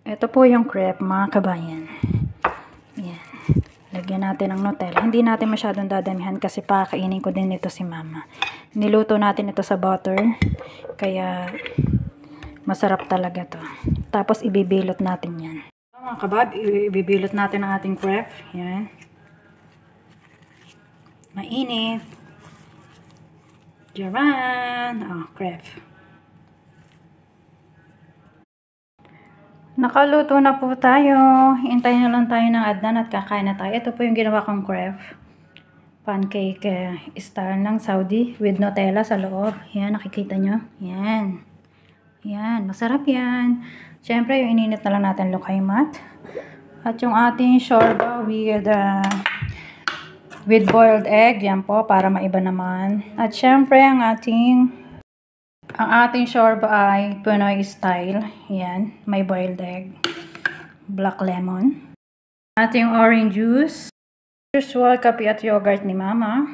Ito po yung crepe, mga kabayan. Yan. Lagyan natin ng Nutella. Hindi natin masyadong dadamihan kasi pakainin ko din ito si mama. Niluto natin ito sa butter. Kaya masarap talaga to. Tapos ibibilot natin yan. Mga kabab, ibibilot natin ang ating crepe. Yan. Mainit. Jaran. Crepe. Nakaluto na po tayo. Hintayin na lang tayo ng adnan at kakain na tayo. Ito po yung ginawa kong crepe. Pancake style ng Saudi with Nutella sa loob. Yan, nakikita nyo? Yan. Yan, masarap yan. Siyempre, yung ininit na lang natin lukaymat. At yung ating shorba with boiled egg. Yan po, para maiba naman. At siyempre, ang ating shorba ay Pinoy style. Yan, may boiled egg. Black lemon. Ating orange juice. Usual kape at yogurt ni mama.